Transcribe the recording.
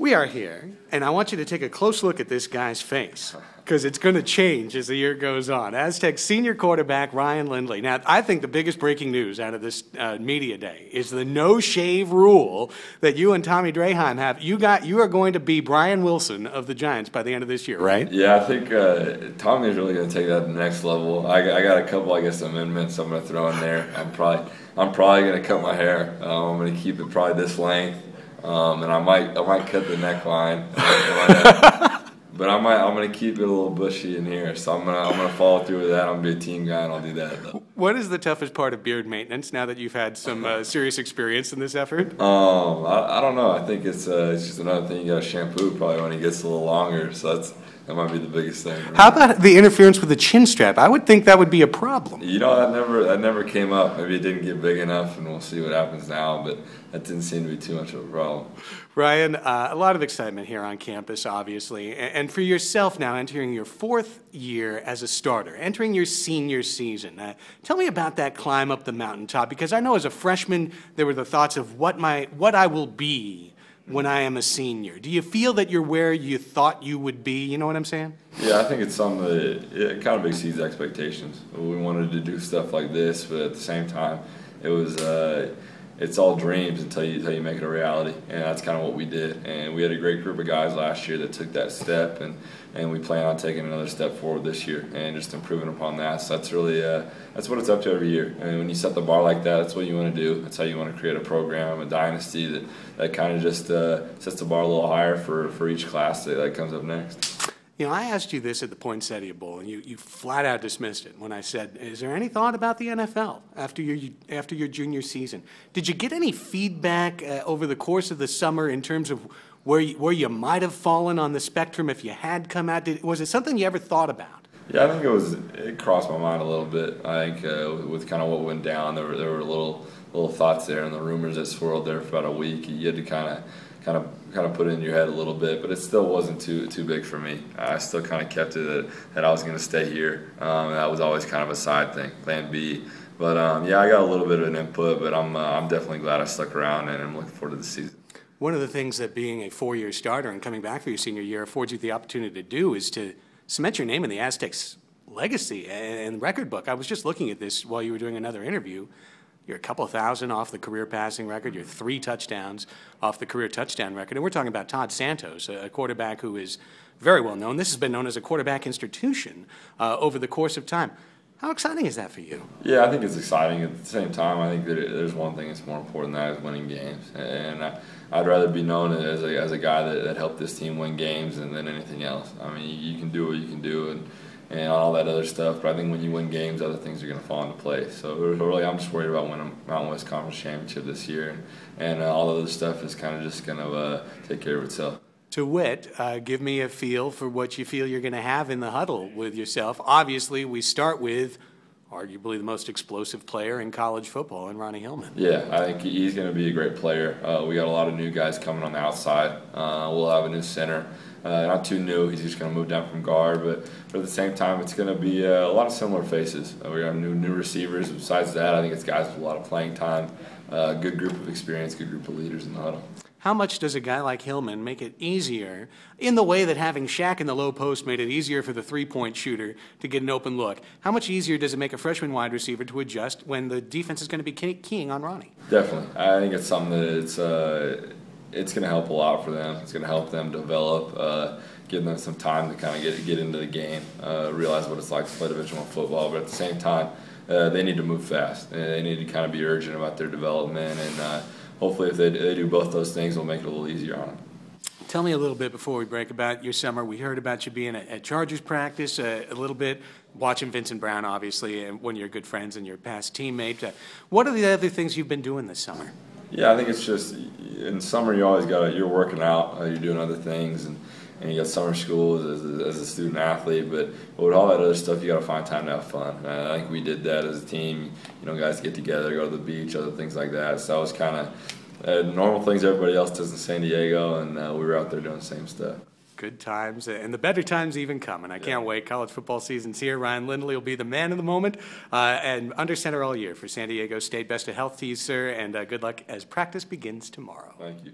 We are here, and I want you to take a close look at this guy's face, because it's going to change as the year goes on. Aztecs senior quarterback Ryan Lindley. Now, I think the biggest breaking news out of this media day is the no-shave rule that you and Tommy Draheim have. You are going to be Brian Wilson of the Giants by the end of this year, right? Yeah, I think Tommy's really going to take that to the next level. I got a couple, amendments I'm going to throw in there. I'm probably going to cut my hair. I'm going to keep it probably this length. And I might cut the neckline, but I'm gonna keep it a little bushy in here. So I'm gonna follow through with that. I'm gonna be a team guy, and I'll do that. Though. What is the toughest part of beard maintenance now that you've had some serious experience in this effort? I don't know. I think it's just another thing you gotta shampoo probably when it gets a little longer. So that might be the biggest thing. How about the interference with the chin strap? I would think that would be a problem. You know, that never came up. Maybe it didn't get big enough, and we'll see what happens now. But that didn't seem to be too much of a problem. Ryan, a lot of excitement here on campus, obviously. And for yourself now, entering your fourth year as a starter, entering your senior season. Tell me about that climb up the mountaintop, because I know as a freshman there were the thoughts of what I will be when I am a senior. Do you feel that you're where you thought you would be? You know what I'm saying? Yeah, I think it's something that it kind of exceeds expectations. We wanted to do stuff like this, but at the same time, it was it's all dreams until you make it a reality, and that's kind of what we did. And we had a great group of guys last year that took that step, and we plan on taking another step forward this year and just improving upon that. So that's really that's what it's up to every year. And when you set the bar like that, that's what you want to do. That's how you want to create a program, a dynasty that kind of just sets the bar a little higher for each class that comes up next. You know, I asked you this at the Poinsettia Bowl, and you flat out dismissed it when I said, is there any thought about the NFL after your junior season? Did you get any feedback over the course of the summer in terms of where you might have fallen on the spectrum if you had come out? Was it something you ever thought about? Yeah, I think it crossed my mind a little bit. I think with kind of what went down, there were little thoughts there, and the rumors that swirled there for about a week. You had to kind of put it in your head a little bit, but it still wasn't too big for me. I still kind of kept it that I was going to stay here. That was always kind of a side thing, plan B. But yeah, I got a little bit of an input, but I'm definitely glad I stuck around, and I'm looking forward to the season. One of the things that being a four-year starter and coming back for your senior year affords you the opportunity to do is to cement your name in the Aztecs legacy and record book. I was just looking at this while you were doing another interview. You're a couple thousand off the career passing record. You're 3 touchdowns off the career touchdown record. And we're talking about Todd Santos, a quarterback who is very well known. This has been known as a quarterback institution over the course of time. How exciting is that for you? Yeah, I think it's exciting. At the same time, I think that there's one thing that's more important than that is winning games. And I'd rather be known as a guy that helped this team win games than anything else. I mean, you can do what you can do and all that other stuff, but I think when you win games, other things are going to fall into place. So really, I'm just worried about winning Mountain West Conference Championship this year, and all the other stuff is kind of just going to take care of itself. To wit, give me a feel for what you feel you're going to have in the huddle with yourself. Obviously, we start with arguably the most explosive player in college football, in Ronnie Hillman. Yeah, I think he's going to be a great player. We got a lot of new guys coming on the outside. We'll have a new center. Not too new, he's just going to move down from guard, but at the same time, it's going to be a lot of similar faces. We got new receivers. Besides that, I think it's guys with a lot of playing time, good group of experience, good group of leaders in the huddle. How much does a guy like Hillman make it easier in the way that having Shaq in the low post made it easier for the three-point shooter to get an open look? How much easier does it make a freshman wide receiver to adjust when the defense is going to be keying on Ronnie? Definitely. I think it's something that it's going to help a lot for them. It's going to help them develop, give them some time to kind of get into the game, realize what it's like to play Division I football. But at the same time, they need to move fast. They need to kind of be urgent about their development, and hopefully if they do both those things, it'll make it a little easier on them. Tell me a little bit before we break about your summer. We heard about you being at Chargers practice a little bit, watching Vincent Brown, obviously, and one of your good friends and your past teammate. What are the other things you've been doing this summer? Yeah, I think it's just in summer you're working out, you're doing other things, and you got summer school as a student athlete. But with all that other stuff, you got to find time to have fun. I think we did that as a team. You know, guys get together, go to the beach, other things like that. So that was kind of normal things everybody else does in San Diego, and we were out there doing the same stuff. Good times, and the better times even coming. I can't wait. College football season's here. Ryan Lindley will be the man of the moment and under center all year for San Diego State. Best of health to you, sir, and good luck as practice begins tomorrow. Thank you.